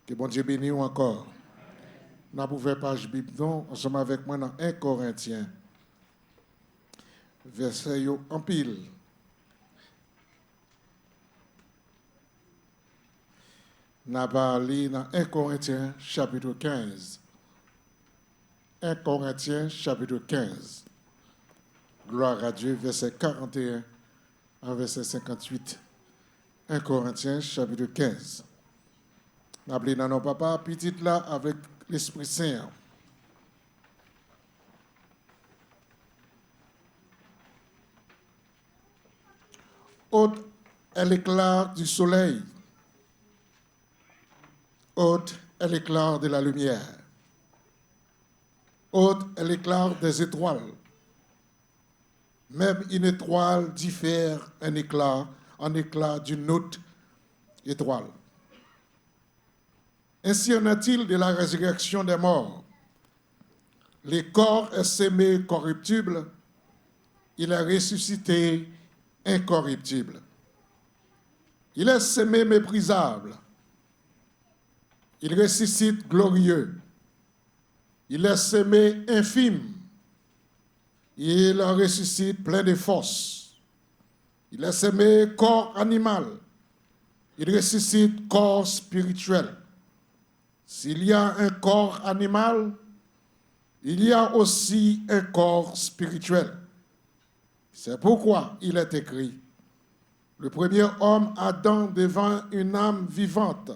Que bon Dieu bénisse encore. Nous avons ouvert page Bible, ensemble avec moi dans 1 Corinthiens, verset en pile. Nous avons parlé dans 1 Corinthiens, chapitre 15. 1 Corinthiens, chapitre 15. Gloire à Dieu, verset 41 à verset 58. 1 Corinthiens, chapitre 15. Nous avons dans nos papas, petite là, avec l'Esprit Saint. Haute est l'éclat du soleil. Haute est l'éclat de la lumière. Haute est l'éclat des étoiles. Même une étoile diffère en éclat d'une autre étoile. Ainsi en est-il de la résurrection des morts. Le corps est sémé corruptible, il est ressuscité incorruptible. Il est sémé méprisable, il ressuscite glorieux. Il est sémé infime, il ressuscite plein de force. Il est sémé corps animal, il ressuscite corps spirituel. S'il y a un corps animal, il y a aussi un corps spirituel. C'est pourquoi il est écrit, le premier homme Adam devint une âme vivante,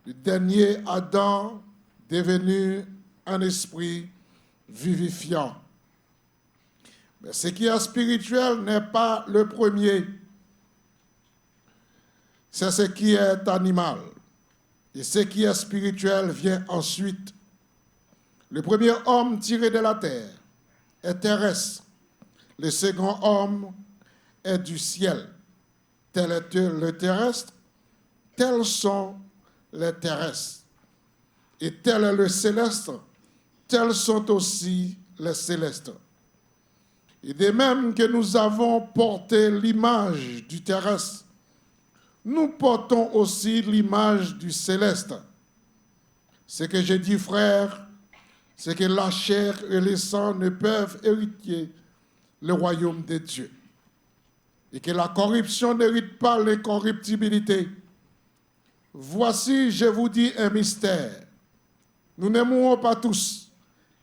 le dernier Adam devenu un esprit vivifiant. Mais ce qui est spirituel n'est pas le premier, c'est ce qui est animal. Et ce qui est spirituel vient ensuite. Le premier homme tiré de la terre est terrestre. Le second homme est du ciel. Tel est le terrestre, tels sont les terrestres. Et tel est le céleste, tels sont aussi les célestes. Et de même que nous avons porté l'image du terrestre, nous portons aussi l'image du céleste. Ce que je dis, frère, c'est que la chair et le sang ne peuvent hériter le royaume de Dieu. Et que la corruption n'hérite pas l'incorruptibilité. Voici, je vous dis un mystère. Nous ne mourrons pas tous,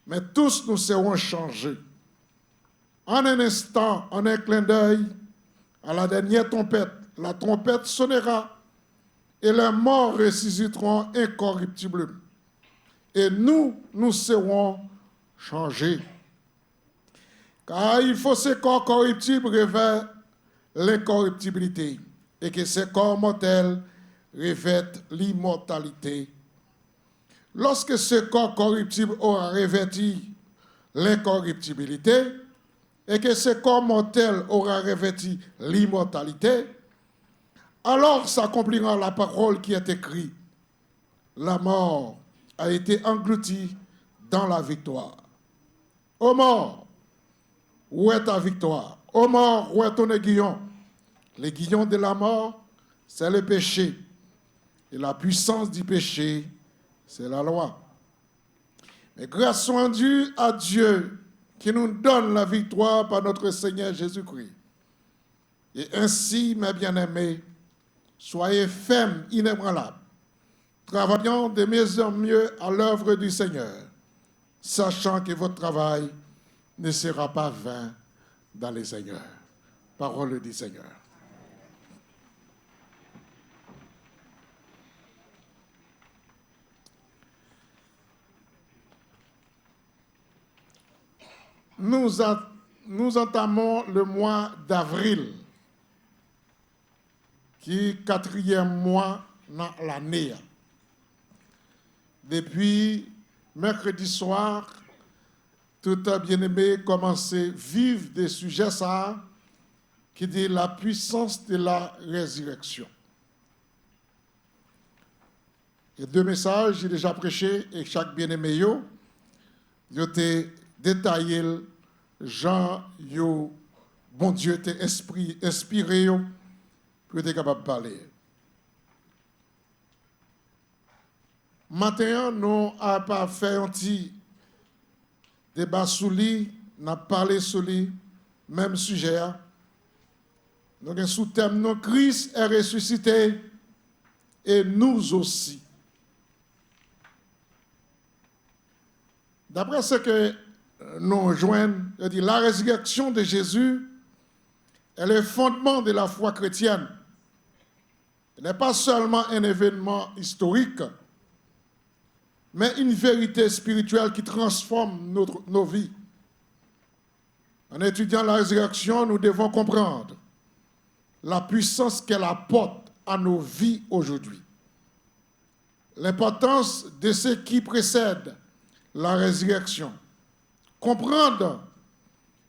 mais tous nous serons changés. En un instant, en un clin d'œil, à la dernière trompette, la trompette sonnera et les morts ressusciteront incorruptiblement. Et nous serons changés. Car il faut que ce corps corruptible revêt l'incorruptibilité et que ce corps mortel revête l'immortalité. Lorsque ce corps corruptible aura revêti l'incorruptibilité et que ce corps mortel aura revêti l'immortalité, alors s'accomplira la parole qui est écrite. La mort a été engloutie dans la victoire. Ô mort, où est ta victoire? Ô mort, où est ton aiguillon? L'aiguillon de la mort, c'est le péché. Et la puissance du péché, c'est la loi. Mais grâce soit rendue à Dieu qui nous donne la victoire par notre Seigneur Jésus-Christ. Et ainsi, mes bien-aimés, soyez fermes, inébranlables, travaillant de mieux en mieux à l'œuvre du Seigneur, sachant que votre travail ne sera pas vain dans le Seigneur. Parole du Seigneur. Nous entamons le mois d'avril, qui est le 4e mois dans l'année. Depuis mercredi soir, tout bien-aimé commence à vivre des sujets ça, qui dit la puissance de la résurrection. Et 2 messages, j'ai déjà prêché, et chaque bien-aimé, yo te détaillé, Jean, bon Dieu t'a inspiré pour être capable de parler. Maintenant, nous n'avons pas fait un petit débat sur lui, nous avons parlé sur lui, même sujet. Nous avons sous-thème, non, Christ est ressuscité et nous aussi. D'après ce que nous joignons, la résurrection de Jésus est le fondement de la foi chrétienne. Ce n'est pas seulement un événement historique, mais une vérité spirituelle qui transforme nos vies. En étudiant la résurrection, nous devons comprendre la puissance qu'elle apporte à nos vies aujourd'hui. L'importance de ce qui précède la résurrection. Comprendre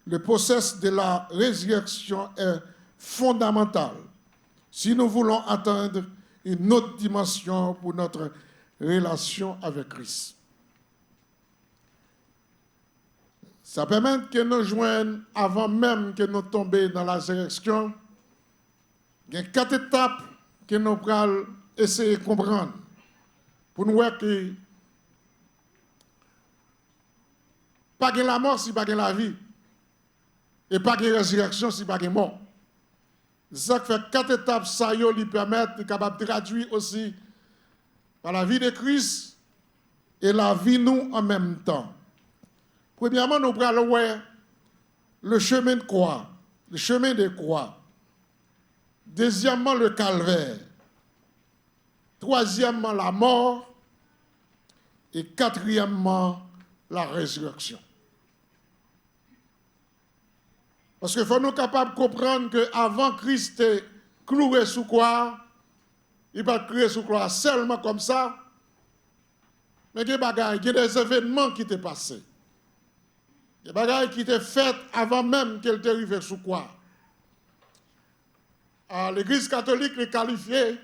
le processus de la résurrection est fondamental si nous voulons atteindre une autre dimension pour notre relation avec Christ. Ça permet que nous joignions, avant même que nous tombions dans la résurrection, il y a 4 étapes que nous allons essayer de comprendre pour nous voir que pas de la mort si pas de la vie, et pas de résurrection si pas de mort. C'est ça qui fait 4 étapes, ça lui permettent de capable de traduire aussi par la vie de Christ et la vie nous en même temps. Premièrement, nous allons voir le chemin de croix, le chemin de croix. Deuxièmement, le calvaire. Troisièmement, la mort. Et quatrièmement, la résurrection. Parce qu'il faut nous capables de comprendre qu'avant Christ est cloué sous croix, il n'est pas cloué sous croix seulement comme ça, mais il y a des événements qui étaient passés. Il y a des bagailles qui étaient faites avant même qu'elle était arrivée sous croix. L'Église catholique est qualifiée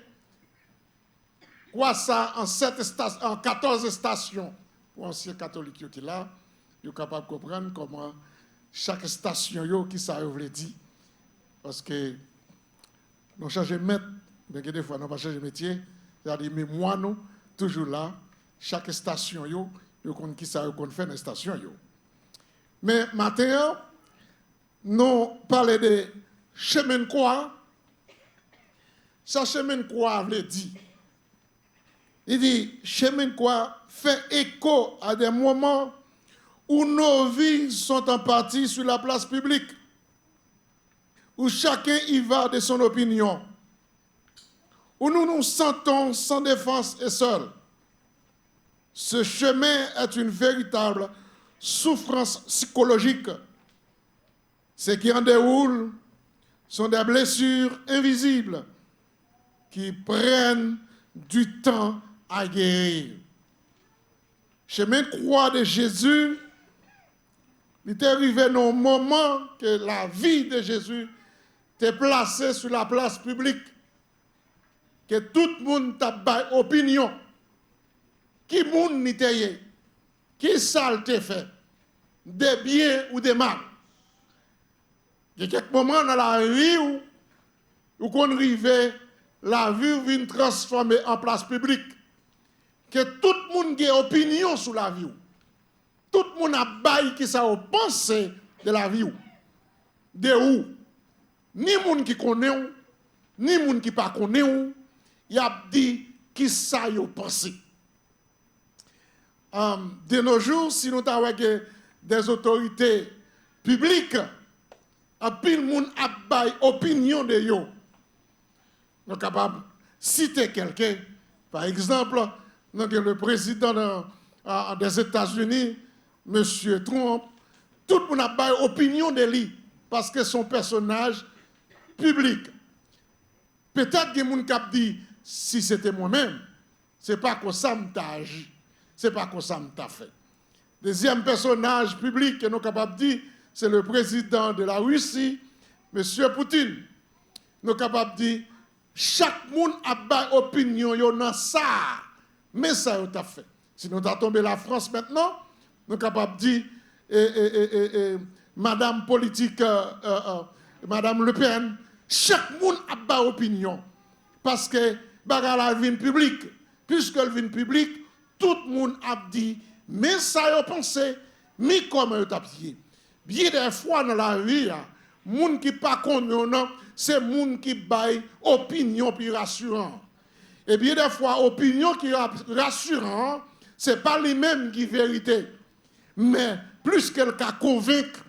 quoi ça en 14 stations. Pour anciens catholiques qui sont là, ils sont capables de comprendre comment chaque station qui ça veut dire. Parce que nous changeons de maître, mais des fois nous pas changer de métier. C'est-à-dire mais moi nous toujours là, chaque station nous connaissons qui ça qu'on fait dans la station Mais maintenant, nous parlons de chemin de croix. Ça, chemin de croix veut dire. Il dit, chemin de croix fait écho à des moments où nos vies sont en partie sur la place publique, où chacun y va de son opinion, où nous nous sentons sans défense et seuls. Ce chemin est une véritable souffrance psychologique. Ce qui en déroule sont des blessures invisibles qui prennent du temps à guérir. Chemin de croix de Jésus, il est arrivé dans un moment que la vie de Jésus était placée sur la place publique, que tout le monde t'a baillé opinion. Qui monde n'était qui ça t'a fait, des biens ou des mal. Il y a quelques moments dans la vie où qu'on arrive, la vie vient transformer en place publique. Que tout le monde a opinion sur la vie. Tout le monde a bail qui ça pense de la vie. De où? Ni monde qui connaît, ni monde qui pas connaît, il a dit qui ça yo pense. De nos jours, si nous avons des autorités publiques, un pile monde a bail opinion de yo. Nous sommes capables de citer quelqu'un. Par exemple, nous avons le président des États-Unis, M. Trump. Tout le monde a bail opinion de lui parce que son personnage public. Peut-être que les gens dit si c'était moi-même, ce n'est pas comme ça que je agi. Ce n'est pas comme ça que je fait. Deuxième personnage public que nous sommes capables de dire, c'est le président de la Russie, M. Poutine. Nous sommes capables de dire chaque monde a une opinion dans ça, mais ça a fait. Si nous avons tombé la France maintenant, nous sommes capables de dire Madame politique, Madame Le Pen, chaque monde a une opinion. Parce que la vie publique, puisque la vie publique, tout le monde a dit, mais ça y a pensé, mais comment il a pied. Bien des fois dans la vie, moun qui pas connaissant, c'est moun qui baille opinion puis rassurant. Et bien des fois, opinion qui est rassurant, c'est pas lui-même qui est vérité. Mais plus qu'elle a convaincu,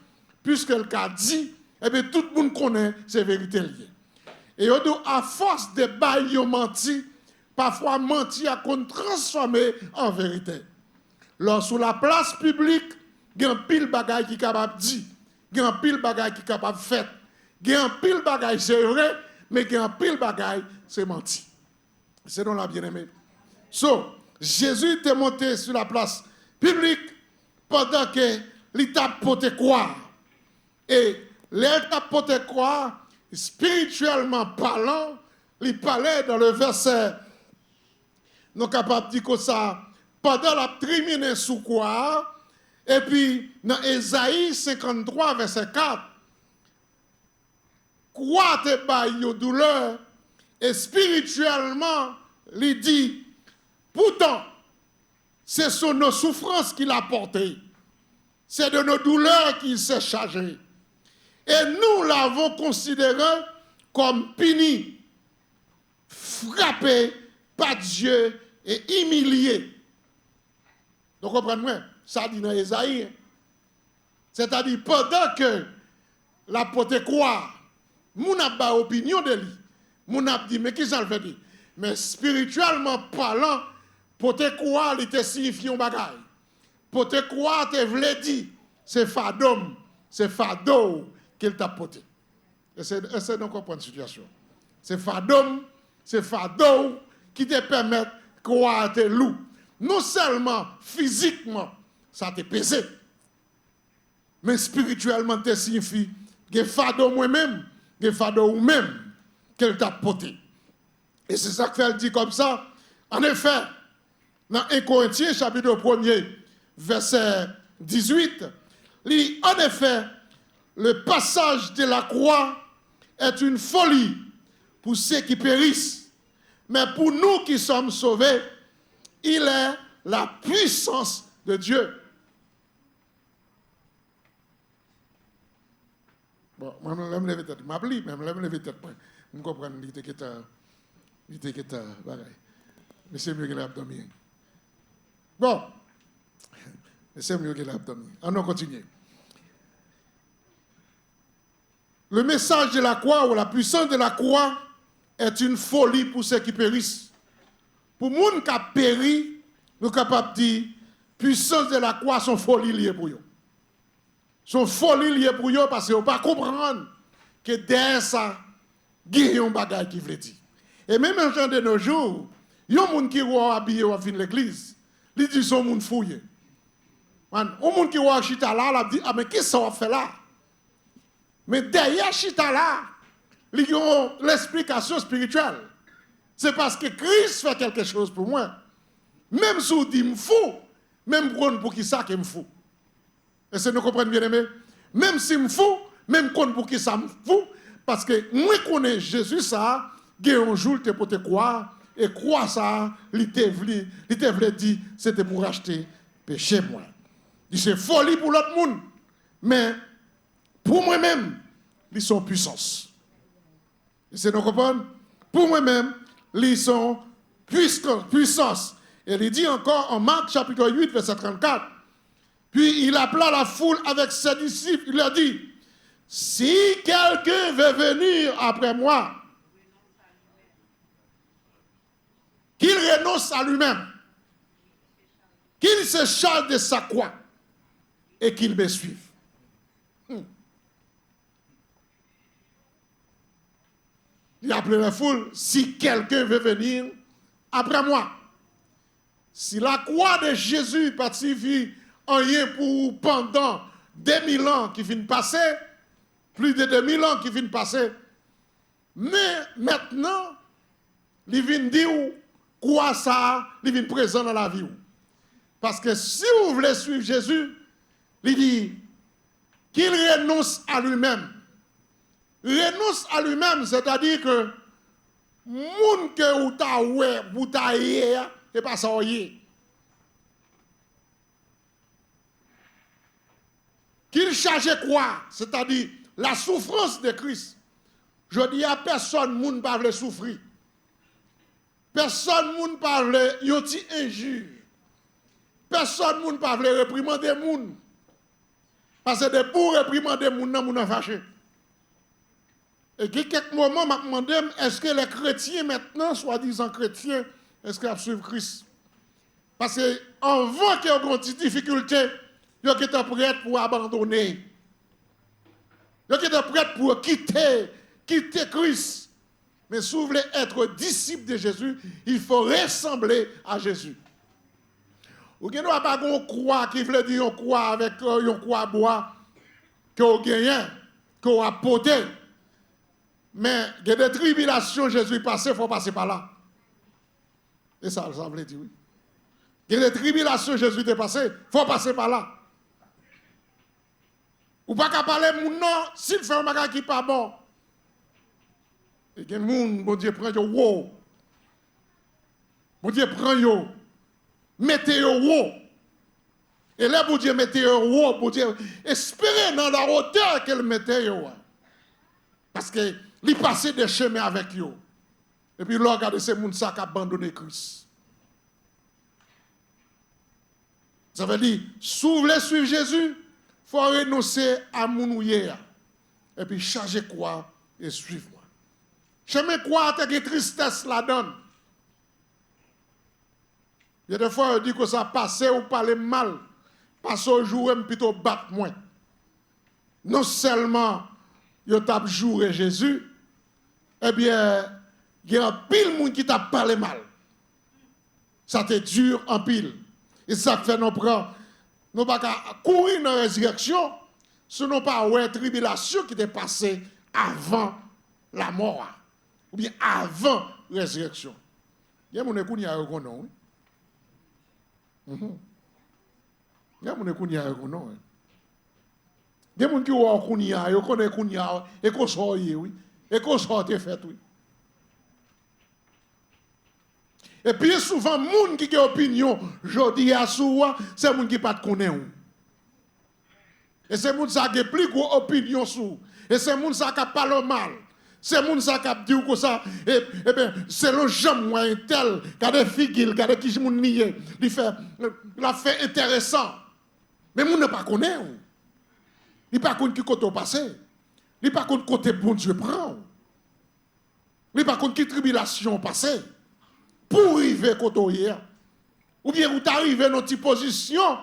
plus qu'elle a dit, et bien tout le monde connaît ces vérités liées. Et à force de bailler menti, parfois menti a transformé en vérité. Lors sur la place publique, il y a un pile bagaille qui est capable de dire, il y a un pile bagaille qui est capable de faire, il y a un pile bagaille c'est vrai, mais il y a un pile bagaille c'est menti. C'est dans la bien-aimée. Jésus était monté sur la place publique pendant que l'État pouvait croire. Et l'État pouvait croire, spirituellement parlant, il parlait dans le verset, nous sommes capables de dire que ça, pendant la trimine sous quoi, et puis dans Ésaïe 53, verset 4, quoi te baille douleur, et spirituellement, il dit, pourtant, ce sont nos souffrances qu'il a portées, c'est de nos douleurs qu'il s'est chargé. Et nous l'avons considéré comme puni, frappé par Dieu et humilié. Donc, comprenez-moi, ça dit dans Ésaïe. C'est-à-dire, pendant que la pote croire, mon n'a pas opinion de lui. Mon a dit, mais qui ça le fait dire? Mais spirituellement parlant, pote croire, il te signifie un bagage. Pote croire, te voulait dire, c'est fadom, c'est fado qu'il t'a porté. Essayez de comprendre la situation. C'est fadom, c'est fado qui te permet de croire te loup. Non seulement physiquement, ça te pesé, mais spirituellement, te signifie que fado moi-même, que fado ou même, qu'elle t'a porté. Et c'est ça qu'elle dit comme ça. En effet, dans 1 Corinthiens, chapitre 1er, verset 18, lit, en effet, le passage de la croix est une folie pour ceux qui périssent. Mais pour nous qui sommes sauvés, il est la puissance de Dieu. Bon, moi, je me lève tête. Je m'oublie, mais je me lève tête. Je comprends l'idée que tu as. Mais c'est mieux que l'abdomen. Bon, mais c'est mieux que l'abdomen. On continue. Le message de la croix ou la puissance de la croix est une folie pour ceux qui périssent. Pour les gens qui ont péri, nous sommes capables de dire puissance de la croix sont folie liée pour eux. Sont folie liée pour eux parce qu'ils ne peuvent pas comprendre que derrière ça, il y a un bagage qui veut dire. Et même en temps de nos jours, il y a des gens qui sont habillés à fin de l'église. Ils disent que sont des gens fouillés. Il y a des gens qui sont chita là, ils disent, ah mais qu'est-ce que ça va faire là? Mais derrière chita là, ils ont l'explication spirituelle. C'est parce que Christ fait quelque chose pour moi. Même si on dit me fou, même pour qui ça que me fou. Est-ce que nous comprenons bien aimé? Même si me fou, même pour qui ça me fou, parce que moi connais Jésus ça, il un jour te pour te croire et croire ça, il te voulait dire c'était pour racheter péché moi. C'est folie pour l'autre monde, mais pour moi-même, ils sont puissance. C'est nous comprendre? Pour moi-même, ils sont puissance. Et il dit encore en Marc chapitre 8, verset 34. Puis il appela la foule avec ses disciples. Il leur dit, si quelqu'un veut venir après moi, qu'il renonce à lui-même, qu'il se charge de sa croix et qu'il me suive. Il a appelé la foule, si quelqu'un veut venir après moi. Si la croix de Jésus pacifique en rien pour pendant 2000 ans qui viennent passer, plus de 2000 ans qui viennent passer, mais maintenant, il vient dire quoi ça, il vient présent dans la vie. Parce que si vous voulez suivre Jésus, il dit qu'il renonce à lui-même. Renonce à lui-même, c'est-à-dire que moun que ou ta ouais, ou ta yé, c'est pas ça yé. qu'il chargeait quoi? C'est-à-dire la souffrance de Christ. Je dis à personne, moun ne peut souffrir. Personne moun parle yoti injure. Personne moun parle réprimander moun. Parce que pour réprimander moun nan moun fâché. Et quelques moments m'a demandé est-ce que les chrétiens maintenant soi-disant chrétiens est-ce qu'ils suivent Christ? Parce que avant qu'il y ait une difficulté, ils étaient prêts pour abandonner. Ils étaient prêts pour quitter Christ. Mais si vous voulez être disciple de Jésus, il faut ressembler à Jésus. Vous ne pouvez pas une croix qui veut dire une croix avec une croix bois que vous gagnez, que vous apportez. Mais il y a des tribulations, Jésus passé, il faut passer par là. Et ça veut dire oui. Il y a des tribulations, Jésus est passé, il faut passer par là. Ou pas qu'à parler mon nom, s'il fait un bagage qui n'est pas bon. Et que moun, bon Dieu prend yo wow. Bon Dieu prend yo. Mettez yo wow. Et là, bon Dieu mettez yo wow. Bon Dieu espérez dans la hauteur qu'elle mettait yo. Parce que il passait des chemins avec yo. Et puis là, regardez ces moun ça qui abandonné Christ. Ça veut dire, si vous voulez suivre Jésus, il faut renoncer à mon hier. Et puis changer quoi et suivre moi. Chemin quoi, t'as des tristesse la donne. Il y a des fois, on dit que ça passe ou parle mal. Parce au jour, plutôt battre moins. Non seulement, il t'a joué Jésus, eh bien, il y a un pile monde qui t'a parlé mal. Ça te dure en pile. Et ça fait nous prendre, nous pas courir dans la résurrection, ce n'est pas une tribulation qui t'est passée avant la mort. Ou bien avant la résurrection. Il y a des gens qui ont reconnu. Il y a des gens qui ont reconnu. Il y a des gens qui ont reconnu et qui sont oui. Et qui sont fait oui. Et puis souvent, les gens qui ont opinion, je dis à soi, c'est les gens qui ne connaissent pas. Et c'est les gens qui ont plus d'opinion sur. Et c'est les gens qui parlent mal. C'est les gens qui disent que ça, eh bien, c'est le jambes moyen tel, qui a des figues, qui a des qui sont niés, il fait intéressant. Mais les gens ne pas connaissent. Ils ne pas connaissent qui côté passé. Ils ne pas connaissent côté bon Dieu prend. Ils ne pas connaissent qui tribulation passée. Pour arriver côté hier. Ou bien vous arrivez dans une position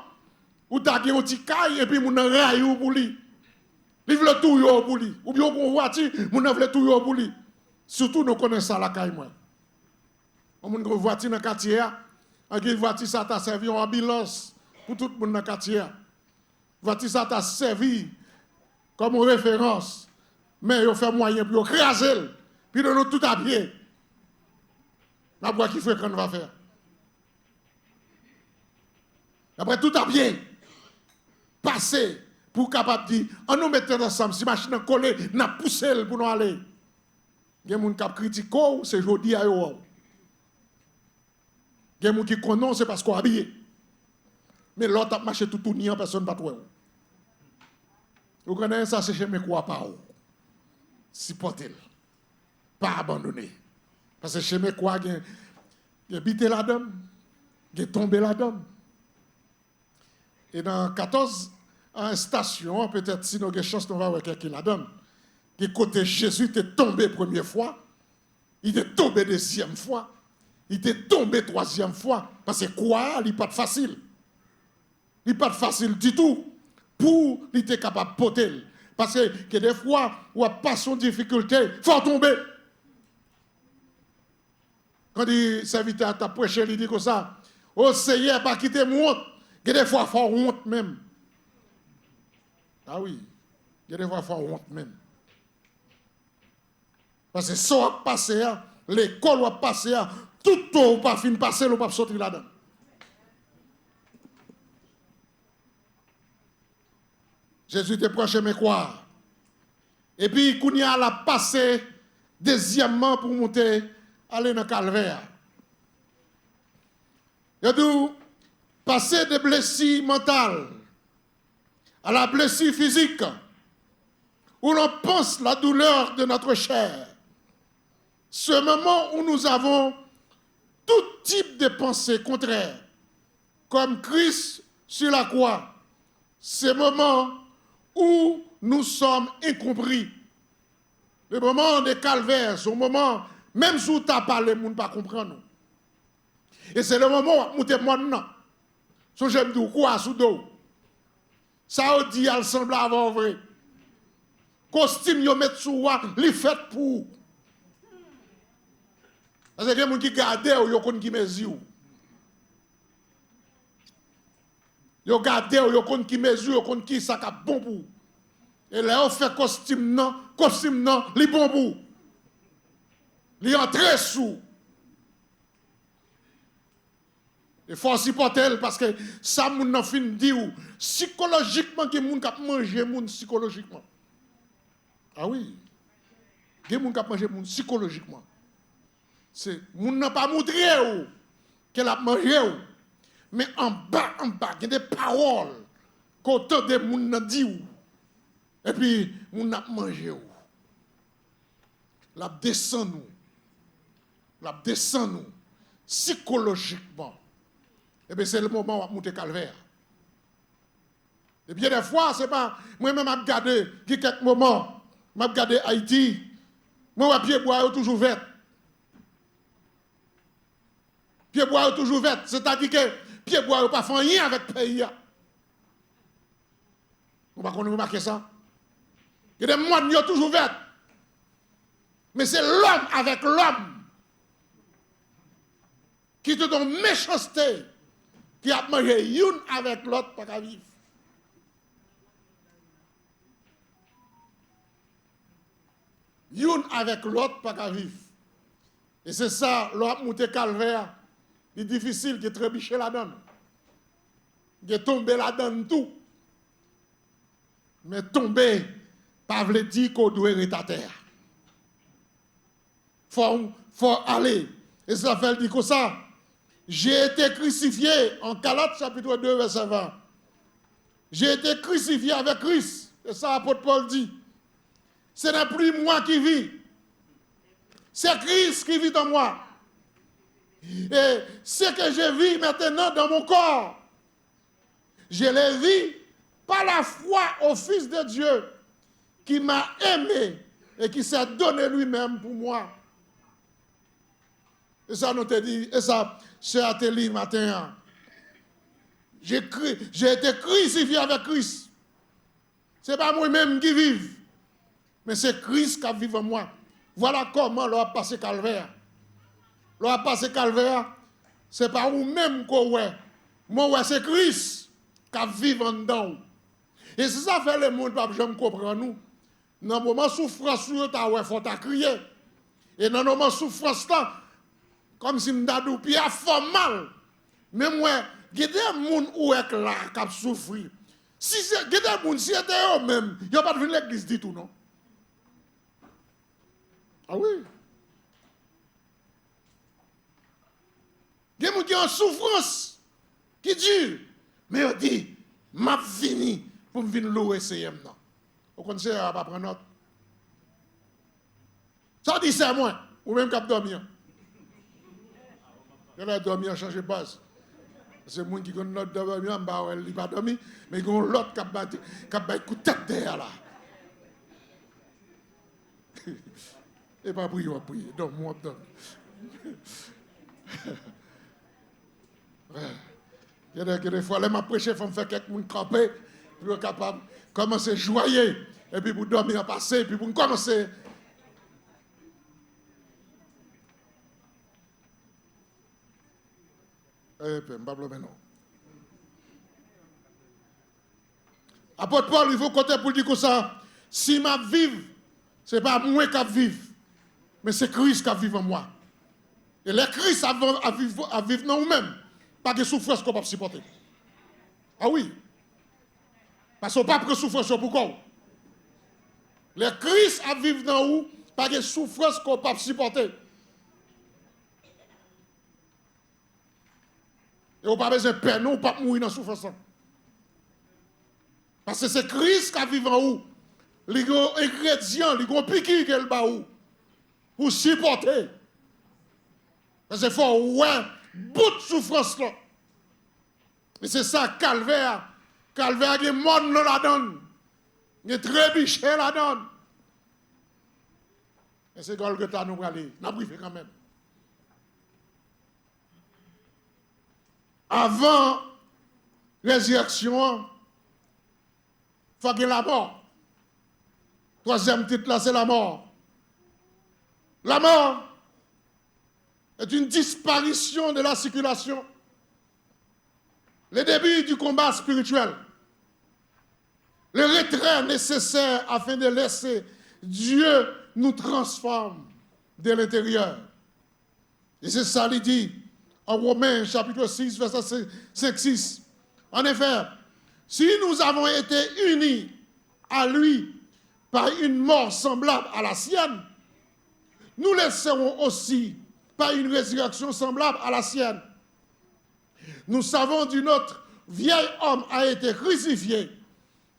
où tu as un petit caille et puis vous avez un rail pour lui. Il veut tout pour lui. Ou bien vous voiture, vous avez tout pour lui. Surtout nous connaissons ça la caille moi. On a une voiture dans le quartier. Une voiture ça t'a servi en ambulance pour tout le monde dans le quartier. Voiture ça t'a servi comme référence. Mais il fait moyen pour écraser. Puis nous tout à pied. La boîte qui fait qu'on va faire. Après tout à bien passer pour capable de dire, on nous mette ensemble, si la machine est collée, on a poussé pour nous aller. Il y a des gens qui critiquent, c'est jeudi à eux. Il y a des gens qui connaissent, c'est parce qu'on est habillé. Mais l'autre a marché tout niant, personne ne va trouver. Vous connaissez ça, c'est chez mes quoi pas. Supportez-le. Pas abandonner. Parce que chez mes quoi, il y a bité la dame, il y a tombé la dame. Et dans 14 stations, peut-être si nous avons chance, nous va voir quelqu'un la dame. Du côté Jésus est tombé première fois, il est tombé deuxième fois, il est tombé troisième fois. Parce que quoi, il n'est pas facile. Il n'est pas facile du tout pour il être capable de porter. Parce que des fois, on a pas son difficulté, il faut tomber. Quand il serviteur t'a prêché, il dit comme ça, oh Seigneur, pas quitter mon honte. Il y a des fois, il faut honte même. Ah oui, il y a des fois, il faut honte même. Parce que ça va passer, l'école va passer, tout le pas fin passer, on va sortir là-dedans. Jésus te proche, mais quoi? Et puis, il y a la passé deuxièmement pour monter, aller dans le calvaire. Il a dit, passer des blessures mentales à la blessure physique, où l'on pense la douleur de notre chair, ce moment où nous avons tout type de pensées contraires, comme Christ sur la croix, ce moment où nous sommes incompris, le moment de calvaire, ce moment, même si tu as parlé, nous ne pas comprendre. Et c'est le moment où tu es maintenant. Si j'aime dire quoi, sous dos. Ça dit, elle semble avoir vrai. Costume, yo met sous moi, li fait pour. Parce que les gens qui gardent, yo connaissent qui mesure. Yo gardent, yo connaissent qui mesure, yo connaissent qui ça bon pour. Et là, on fait costume, non, li bon pour. Li entre sous. Il faut supporter parce que ça, moun nan fin dit ou psychologiquement, que moun kap manger moun psychologiquement. Ah oui. Gen moun kap manger moun psychologiquement. C'est moun nan pas montré ou qu'elle a mangé ou. Mais en bas, il y a des paroles qu'autant de moun nan dit ou. Et puis moun nan mangé ou. La descend nous psychologiquement. Et bien c'est le moment où on monte calvaire. Et bien des fois, c'est pas moi-même à regarder quelques moments, je regarde Haïti, moi pied bois toujours vert. Pied bois toujours vert, c'est-à-dire que pied bois pas fait rien avec le pays. Vous ne pouvez pas remarquer ça? Il y a des moines qui sont toujours verts. Mais c'est l'homme avec l'homme qui te donne méchanceté, qui a mangé une avec l'autre pour qu'à vivre. Une avec l'autre pour qu'à vivre. Et c'est ça, l'autre monté calvaire, il est difficile de trébucher la donne. De tomber la donne tout. Mais tomber, pas veut dire qu'on doit rester à terre. Faut aller. Et ça fait dire comme ça. J'ai été crucifié en Galates chapitre 2, verset 20. J'ai été crucifié avec Christ. Et ça, l'apôtre Paul dit. Ce n'est plus moi qui vis. C'est Christ qui vit en moi. Et ce que je vis maintenant dans mon corps, je le vis par la foi au Fils de Dieu qui m'a aimé et qui s'est donné lui-même pour moi. Et ça nous te dit, et ça, c'est à te lire matin. J'ai été crucifié avec Christ. Ce n'est pas moi-même qui vive, mais c'est Christ qui vit en moi. Voilà comment l'on a passé calvaire. L'on a passé calvaire, c'est pas vous-même qu'on ouais. Moi, ouais, c'est Christ qui vit en dedans. Et si ça fait le monde, je me comprends nous. Dans le moment de souffrance, il faut crier. Et dans le moment de souffrance, comme si m'dadou pi a fait mal. Mais moi, il y a des gens où est là qui souffrent. Si c'est des gens, si c'était eux même, il n'y a pas de venir l'église dit tout non. Ah oui. Il y a des gens qui ont souffrance qui dure. Mais on dit, m'a fini pour me venir louer CM non. Vous connaissez à pas prendre note. Ça dit c'est moi ou même cap dormir. Il a dormi, il a changé de base. C'est moi qui connais notre dormi, il n'a pas dormi, mais il y a l'autre qui a battu coup de tête derrière là. Et pas prier, on prier. Donc, moi, il y a des fois, les prêcher, il faut me faire quelques monde camper, puis être capable de commencer à joyer, et puis pour dormir, passer, et puis pour commencer. Non. Apôtre Paul, il faut compter pour dire que ça, si ma vive, ce n'est pas moi qui vive, mais c'est Christ qui vit en moi. Et le Christ à vivre dans nous-mêmes, pas de souffrance qu'on peut supporter. Ah oui. Parce qu'on pas de souffrance pour quoi? Le Christ à vivre dans nous, pas de souffrance qu'on peut supporter. Et on n'a pas besoin de peine, on ne peut pas mourir dans la souffrance. Parce que c'est Christ qui vit en vous. Les ingrédients, les gros piquets qu'elle bat où pour supporter. Parce qu'il faut ouais, bout de souffrance là. Et c'est ça, calvaire. Calvaire, il y a monde la donne. Il y a trébuché la donne. Et c'est Golgotha nous aller. N'a briefé quand même. Avant résurrection, il faut qu'il y ait la mort. Troisième titre là, c'est la mort. La mort est une disparition de la circulation. Le début du combat spirituel. Le retrait nécessaire afin de laisser Dieu nous transforme de l'intérieur. Et c'est ça qu'il dit en Romains chapitre 6, verset 5-6. En effet, si nous avons été unis à lui par une mort semblable à la sienne, nous le serons aussi par une résurrection semblable à la sienne. Nous savons du notre vieil homme a été crucifié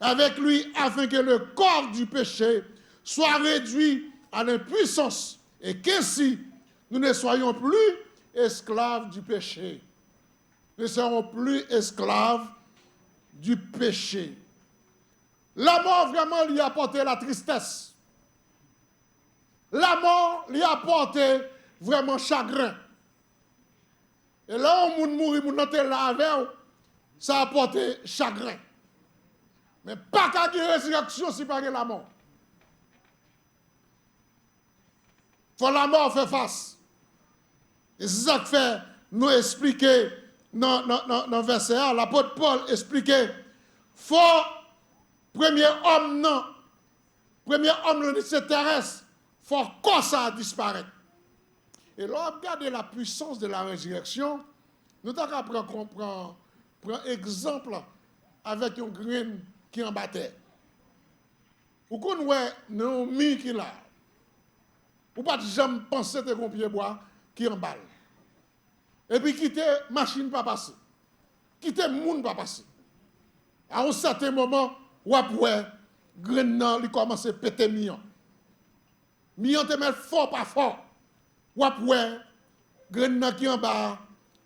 avec lui afin que le corps du péché soit réduit à l'impuissance et qu'ainsi nous ne soyons plus esclaves du péché. Nous ne serons plus esclaves du péché. La mort vraiment lui a apporté la tristesse. La mort lui a apporté vraiment chagrin. Et là, on mourit, on note là avec, ça a apporté chagrin. Mais pas qu'à une résurrection si pas la mort. Faut la mort faire face. Et c'est ça que fait nous expliquer dans le verset 1, l'apôtre Paul expliquait, faut premier homme non, de ce terrestre, faut que ça disparaisse. Et là, regardez la puissance de la résurrection. Nous avons prendre exemple avec une graine qui en battait. Ou qu'on voit Naomi qui là. Ou pas jamais penser que un pied bois qui en balle. Et puis quitter machine pas passer. Quitter monde pas passer. À un certain moment, ou après, graine il commence à péter million. Million te met fort pas fort. Ou après, graine qui en bas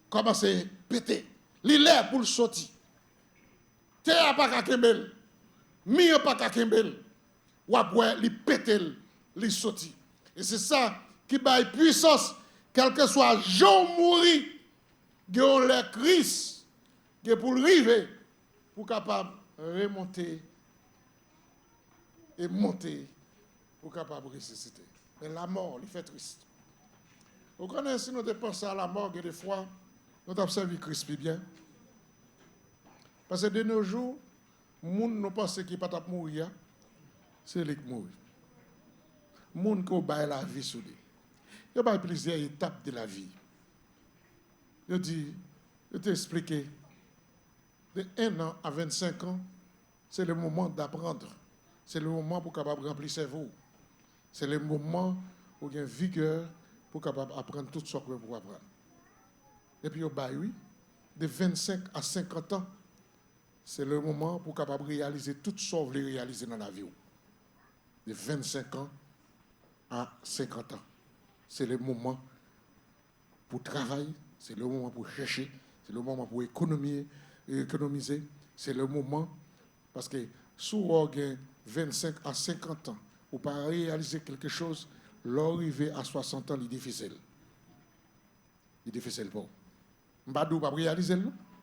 commence à péter. Il est pour le sortir. Terre pas qu'à kembel. Million pas qu'à kembel. Ou après, il pète, il sortit. Et c'est ça qui baille puissance, quel que soit Jean mourir, que les Christ, que pour arriver, pour capable remonter et monter, pour capable ressusciter. Mais la mort, il fait triste. Vous connaissez, si nous pensons à la mort, que des fois, nous avons servi Christ bien. Parce que de nos jours, les gens ne pensent qu'il ne peut pas mourir, c'est lui qui mourit. Les gens qui ont la vie sur lui. Il y a plusieurs étapes de la vie. Je dis, je t'ai expliqué, de 1 an à 25 ans, c'est le moment d'apprendre. C'est le moment pour capable remplir ses cerveau. C'est le moment où il y a une vigueur pour capable apprendre tout ce qu'on peut apprendre. Et puis, oui, de 25 à 50 ans, c'est le moment pour capable réaliser tout ce qu'on veut réaliser dans la vie. De 25 ans à 50 ans. C'est le moment pour travailler, c'est le moment pour chercher, c'est le moment pour économiser, c'est le moment, parce que si on a 25 à 50 ans, ou pas réaliser quelque chose, l'arrivée à 60 ans, c'est difficile. C'est difficile pour. Mbadou pas réaliser,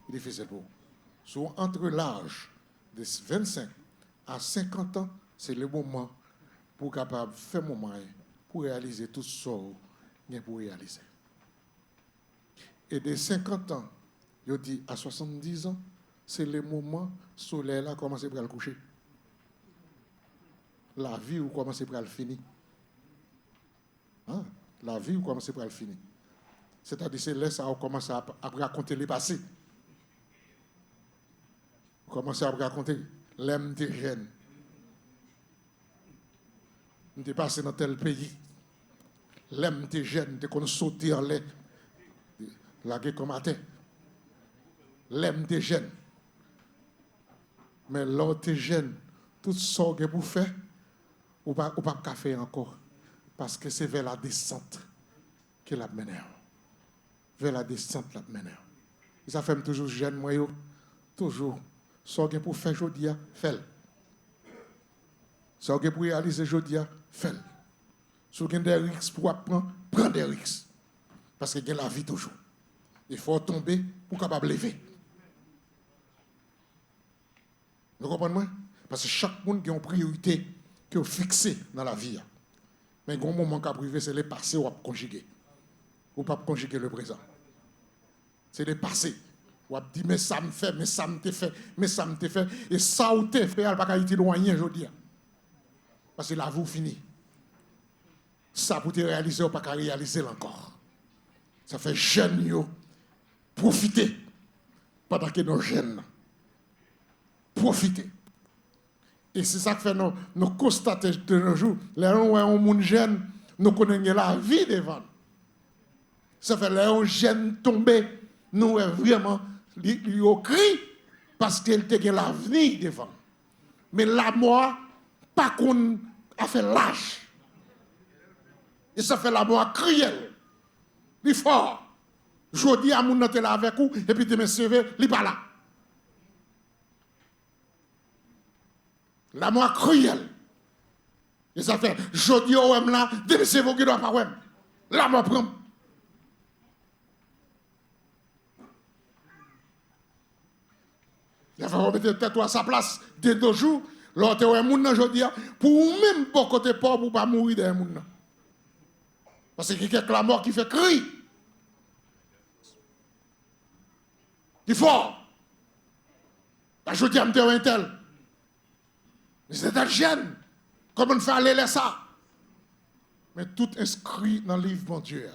c'est difficile pour. Soit entre l'âge de 25 à 50 ans, c'est le moment pour capable faire mon moyen pour réaliser tout ce qu'il pour réaliser. Et de 50 ans, je dis à 70 ans, c'est le moment où le soleil a commencé à le coucher. La vie où commence à le finir. Hein? La vie où commence à le finir. C'est-à-dire c'est là ça a commencé à raconter les passés. On commence à raconter l'aime des jeunes. On est passé dans tel pays. L'aime des jeunes, de qu'on saute en l'air. La guerre comme à terre. L'aime des jeunes. Mais là, tu es jeune, tout ça que vous faites, ou pas faire encore. Parce que c'est vers la descente que la mené. Vers la descente la mené. Ça fait toujours jeune, moi, toujours. Ça que pour faire aujourd'hui, fais-le. Ça que pour réaliser aujourd'hui, fais-le. Si vous avez des risques pour apprendre, prends des risques. Parce que y a la vie toujours. Il faut tomber pour capable lever. Vous comprenez? Parce que chaque monde a une priorité qui est fixée dans la vie. Mais il y a un moment qui privé, c'est le passé ou à conjuguer. Ou pas conjuguer le présent. C'est le passé. Ou à dire, mais ça me fait, mais ça me te fait, mais ça me te fait. Et ça ou te fait, elle va pas être loin aujourd'hui. Parce que la vie finie. Ça pour te réaliser ou pas réaliser encore. Ça fait jeune yo profiter pendant que nos jeunes profiter. Et c'est ça que fait nous constater de nos jours. Les gens où on monde jeune, nous connaissons la vie devant. Ça fait les gens jeunes tombés, nous vraiment lui au cri parce qu'elle a l'avenir devant. Mais la mort, pas qu'on a fait l'âge. Et ça fait la mort cruelle. Il fort. Je dis à mon noté là avec vous, et puis demain CV, il n'est pas là. La mort cruelle. Et ça fait, je dis au M là, demain CV qui doit pas ouais. La mort prend. Il va falloir mettre tête à sa place dès 2 jours. L'autre est moun je dis, pour même pas côté pauvre pour pas mourir d'un moun. Parce que quelqu'un la mort qui fait cri. Il faut. Je dis à me un tel. Mais c'est un jeune. Comment on fait aller ça? Mais tout inscrit dans le livre, mon Dieu.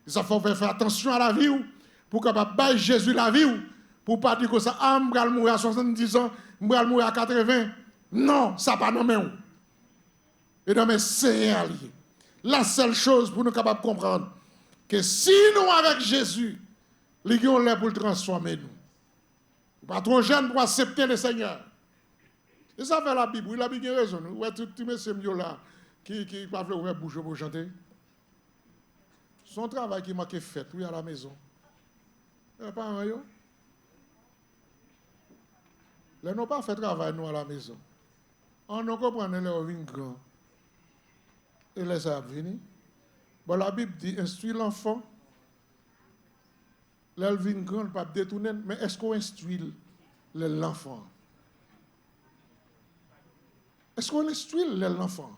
Il faut faire attention à la vie pour capable bailler Jésus la vie pour pas dire que ça, ah, je vais mourir à 70 ans, je vais mourir à 80. Non, ça pas dans mes mains. Et dans mes seigneurs alliés. La seule chose pour nous capables de comprendre que si nous avec Jésus, les gens là pour le transformer nous. Pas trop jeune pour accepter le Seigneur. Et ça fait la Bible. La Bible a raison. Ouais, tout ces là qui va ouvrir bouche pour chanter. Son travail qui m'a fait, oui, à la maison. Pas un yo. Ils n'ont pas fait travail nous à la maison. On ne comprend pas les grand. Et les a venus. Bon, la Bible dit, instruis l'enfant. L'elvin grand, pas détourner. Mais est-ce qu'on instruit l'enfant? Est-ce qu'on instruit l'enfant?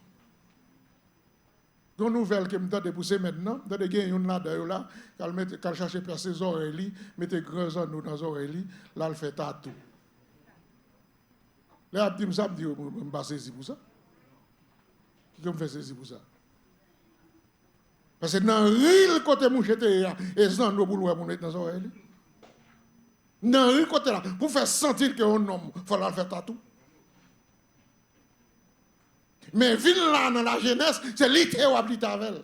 Une nouvelle qui me donne de pousser maintenant, dans des gens là d'ailleurs là, quand cherche à percer ses oreilles, mettez grands anneaux dans les oreilles, là elle fait tatou. Là elle dit ça, me dit, je ne vais pas saisir pour ça. Qui me fait saisir pour ça? Parce que dans le côté où j'étais, et ça, nous voulons mettre dans les oreilles. Dans le côté là, pour faire sentir qu'un homme, il faut le faire tatou. Mais vin là dans la jeunesse, c'est littéralement avec.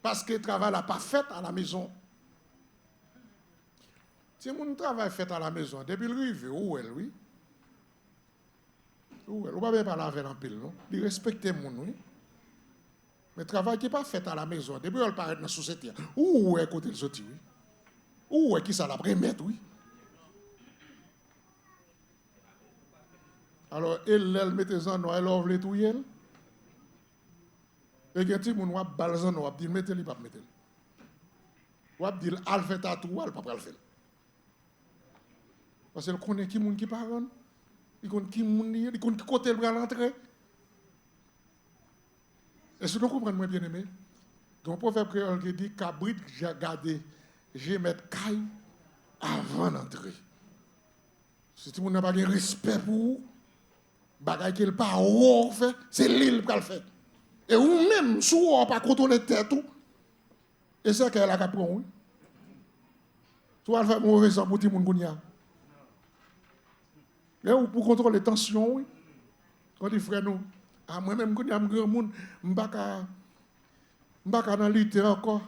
Parce que le travail n'a pas fait à la maison. Si mon travail fait à la maison, depuis le rive, où est oui? Où est? On ne va pas parler avec un pile, non? Il respecte mon, oui. Mais le travail qui n'est pas fait à la maison, depuis elle paraît dans la société, où est côté le sorti, oui? Où est qui ça la remettre, oui? Alors, elle mettait en noir, elle ouvre les touilles. Et quand il y a des balzans, on va dire, mettez-le, pas mettez-le. On va dire, elle fait tatou, elle pas le faire. Parce qu'elle connaît qui qui parle. Il connaît qui il connaît qui côté le bras l'entrée. Est-ce que vous comprenez bien aimé? Donc, le proverbe créole qui dit, cabrit, j'ai gardé, j'ai mis caille avant d'entrer. Si tout le monde n'a pas de respect pour vous, bagay qu'il pas fait, c'est l'île qui le fait. Et ou même si on pas contrôler tête tout, et c'est qu'elle a capté oui. Tu vas faire mauvais sang pour tout le monde gounia. Et ou pour contrôler tension oui. Quand dit frère nous, à moi même gounia grand monde, m'baka dans lutter encore.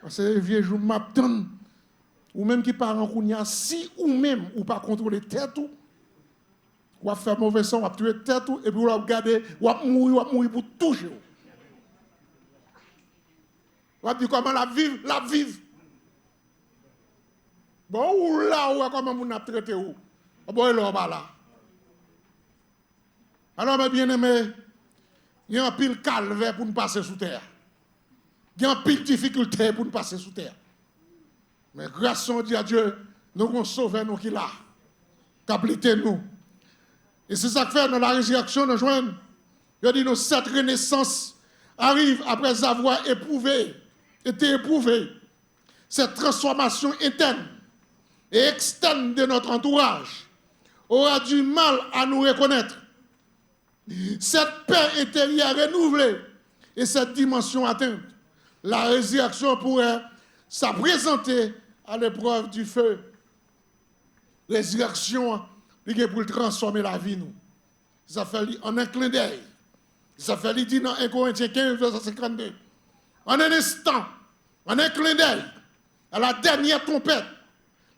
Parce que vieux jour m'attend ou même qui part en gounia si ou même ou pas contrôler tête tout. Ou faire mauvais sang, ou tuer tête, et puis ou regarder, ou mourir pour toujours. Ou dire comment la vivre. Bon, ou là, ou comment on a traité ou. Bon, là, là. Alors, mes bien-aimés, il y a un pile calvaire pour nous passer sous terre. Il y a un pile difficulté pour nous passer sous terre. Mais grâce à Dieu, nous avons sauvé nous qui là. Cablité nous. Et c'est ça que fait dans la résurrection, nous joignons. Je dis, cette renaissance arrive après avoir été éprouvé. Cette transformation interne et externe de notre entourage aura du mal à nous reconnaître. Cette paix intérieure renouvelée et cette dimension atteinte, la résurrection pourrait se présenter à l'épreuve du feu. Résurrection, c'est pour transformer la vie, nous. Ça fait en un clin d'œil. Ça fait dit dans 1 Corinthiens 15, verset 52. En un instant, en un clin d'œil, à la dernière trompette,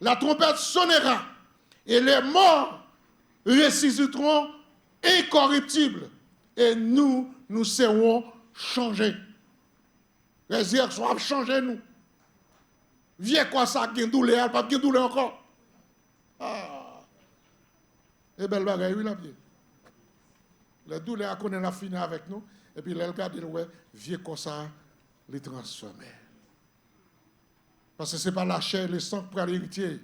la trompette sonnera et les morts ressusciteront incorruptibles et nous serons changés. Résurrection a changé nous. Viens quoi ça, qui douleur, pas de douleur encore. Ah. Et belle bagaille, oui, la vie. La douleur qu'on a fini avec nous, et puis elle regarde, ouais, viens comme ça, les transformer. Parce que ce n'est pas la chair et le sang pour l'héritier.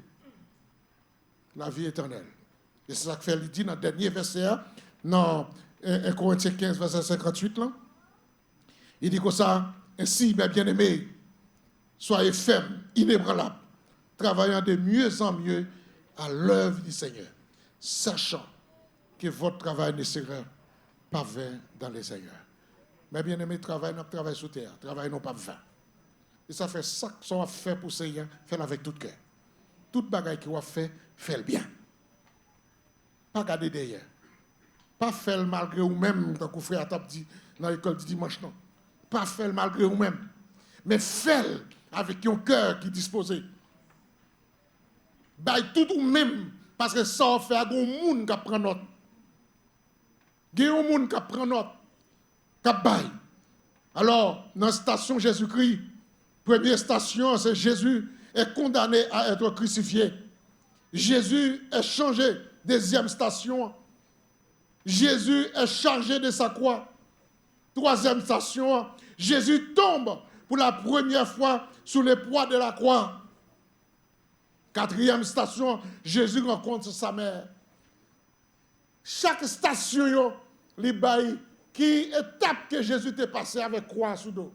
La vie éternelle. Et c'est ça que fait, il dit dans le dernier verset, dans 1 Corinthiens 15, verset 58, là. Il dit comme ça, ainsi, mes bien-aimés, soyez fermes, inébranlables, travaillant de mieux en mieux à l'œuvre du Seigneur, sachant que votre travail ne sera pas vain dans les Seigneurs. Mes bien-aimés, travail sur terre, travail non pas vain. Et ça fait ça qu'on va faire pour le Seigneur, fait avec tout cœur. Toute bagaille qu'on va faire, fait le bien. Pas garder derrière. Pas faire le malgré vous-même, quand vous frère t'a dit dans l'école du dimanche, non. Pas faire le malgré vous-même. Mais faire avec un cœur qui est disposé. Baille tout ou même, parce que ça va faire un monde qui prend note. Il y a un monde qui prend note, qui baille. Alors, dans la station Jésus-Christ, première station, c'est Jésus est condamné à être crucifié. Jésus est changé. Deuxième station, Jésus est chargé de sa croix. Troisième station, Jésus tombe pour la première fois sous le poids de la croix. Quatrième station, Jésus rencontre sa mère. Chaque station, les bails, qui étape que Jésus est passé avec croix sous dos.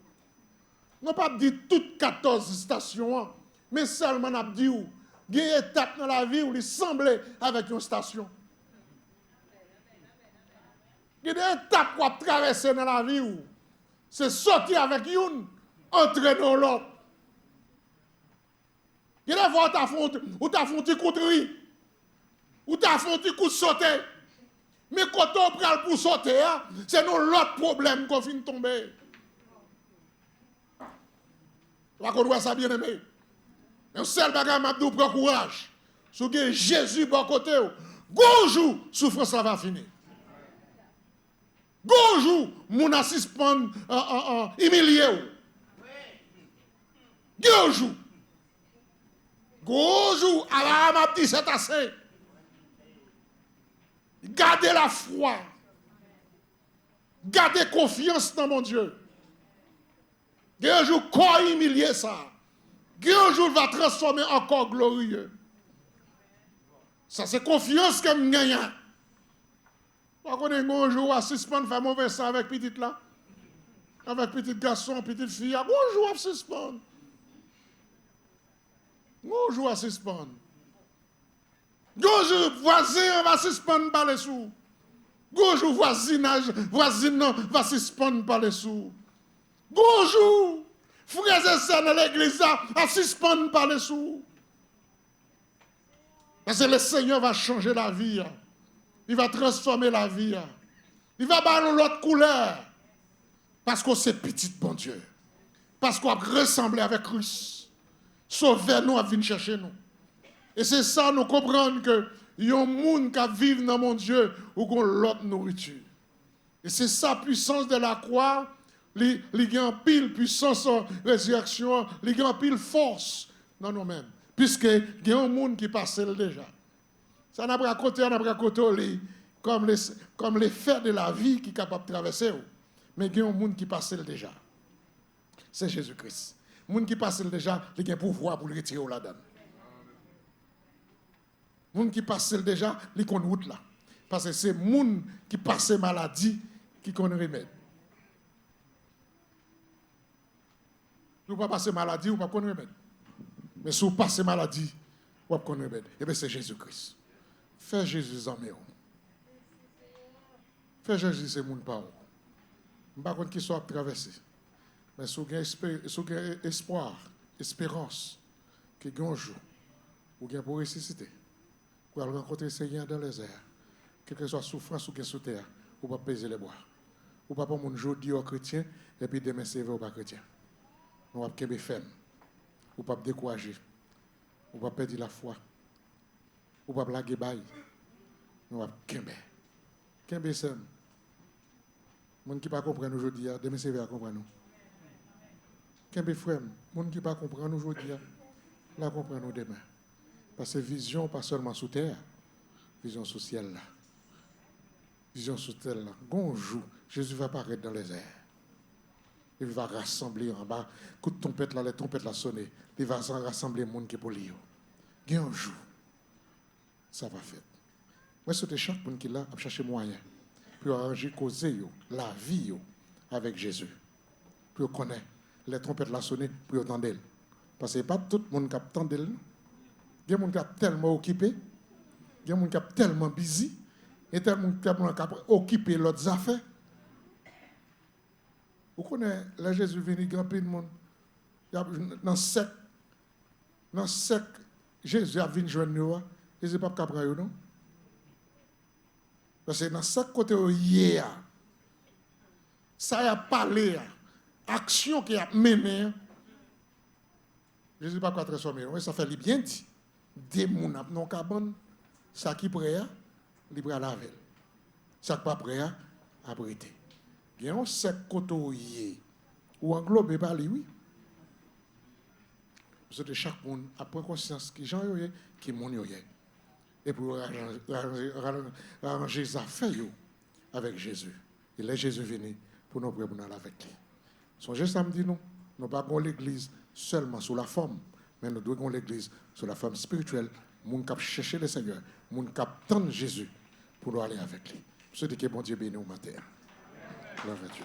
Non pas dit toutes 14 stations, mais seulement on a dit où il y a une étape dans la vie où il semblait avec une station. Il y a des étapes qu'on a traversées dans la vie où c'est sortir avec une, entrer dans l'autre. Il y a des fois où tu as fait un petit coup de riz, où tu as fait un petit coup de sauter. Mais quand on prend pour sauter, c'est l'autre problème qu'on finit de tomber. Tu vas connaître ça bien aimé. Un seul bagage m'a dit prend courage. Si que Jésus bon côté, bonjour, souffrance va finir. Bonjour, mon assistant humilié. Bonjour. Bonjour, alors m'a dit c'est assez. Gardez la foi. Gardez confiance dans mon Dieu. Un jour, quoi humilier ça. Un jour va transformer encore glorieux. Ça, c'est confiance que je gagne. Vous connaissez un jour à suspendre, faire mauvais sang avec petite là. Avec petit garçon, petite fille. Bonjour à suspendre. Bonjour à suspendre. Bonjour, voisin va suspendre par les sous. Bonjour, voisinage, voisine va suspendre par les sous. Bonjour, frères et sœurs de l'église va suspendre par les sous. Parce que le Seigneur va changer la vie. Il va transformer la vie. Il va donner l'autre couleur. Parce qu'on c'est petit, bon Dieu. Parce qu'on a ressemblé avec Christ. Sauver nous, à venir chercher nous. Et c'est ça, nous comprenons que il y a un monde qui vit dans mon Dieu ou qu'on l'autre nourriture. Et c'est sa puissance de la croix, il y a pile puissance en résurrection, il y a pile force dans nous-mêmes. Puisque il y a un monde qui passe déjà. Ça n'a pas à côté, comme les faits de la vie qui est capable de traverser. Mais il y a un monde qui passe déjà. C'est Jésus-Christ. Le monde qui passe déjà, il a un pouvoir pour le retirer là-dedans. Le monde qui passe déjà, il connaît route là. Parce que c'est le monde qui passe maladie qui connaît remède. Vous ne pouvez pas passer maladie, vous ne pouvez pas connaître remède. Mais si vous passez maladie, vous pouvez connaître remède. Et bien c'est Jésus-Christ. Fais Jésus en meilleur. Fais Jésus, c'est mon parole. Je ne sais pas qui soit traversé. Mais si vous avez espoir, espérance, que vous avez un jour, vous avez pour ressusciter, vous allez rencontrer le Seigneur dans les airs, quelle que soit la souffrance ou sous terre, vous ne pouvez pas peser les bois. Vous ne pouvez pas jour dire aux chrétiens, et puis demain c'est vrai ou pas chrétien. Vous ne pouvez pas ferme. Vous ne pouvez pas décourager. Vous ne pouvez pas perdre la foi. Vous ne pouvez pas blaguer bail. Vous ne pouvez pas Kembe c'est. Les gens qui ne comprennent pas aujourd'hui, demain c'est vrai à comprendre nous. Kembe frère, les gens qui ne comprennent pas aujourd'hui, là comprennent nous demain. Parce que vision, pas seulement sous terre, vision sous ciel là. Vision sous terre là. Bonjour, Jésus va apparaître dans les airs. Il va rassembler en bas. Coup de trompette là, les trompettes là sonner. Il va rassembler les gens qui sont pour lui. Il y a un jour, ça va faire. Moi, c'est chaque monde qui est là à chercher moyen pour arranger, causer la vie avec Jésus. Pour connaître les trompettes là sonner, pour entendre d'elle. Parce que pas tout le monde qui attend d'elle. Il y a des gens qui sont tellement occupés, il y a des gens qui sont tellement busy, et tellement qui sont occupés leurs affaires. Vous connaissez, là Jésus vient, il y a plein de monde. Dans le sec, Jésus a venu joindre nous, Jésus n'est pas capable de non? Parce que dans chaque côté où il y a, ça a parlé, action qui a mené, Jésus n'est pas capable de transformer. Ça fait bien dit. Des gens qui ont cabane, ça qui est prêt, il est à laver. Ça qui n'est pas prêt, à abriter. Il y a un sec côté où il y a, ou englobe par lui, oui. Parce que chaque monde a pris conscience qui gens yoye, qui monde yoye. Et pour arranger les affaires avec Jésus. Et là, Jésus venu pour nous prendre avec lui. Songez samedi, nous ne pas l'église seulement sous la forme, mais nous devons l'église sous la forme spirituelle. Nous devons chercher le Seigneur, nous devons attendre Jésus pour nous aller avec lui. Je dis que bon Dieu bénisse au matin. Gloire à Dieu.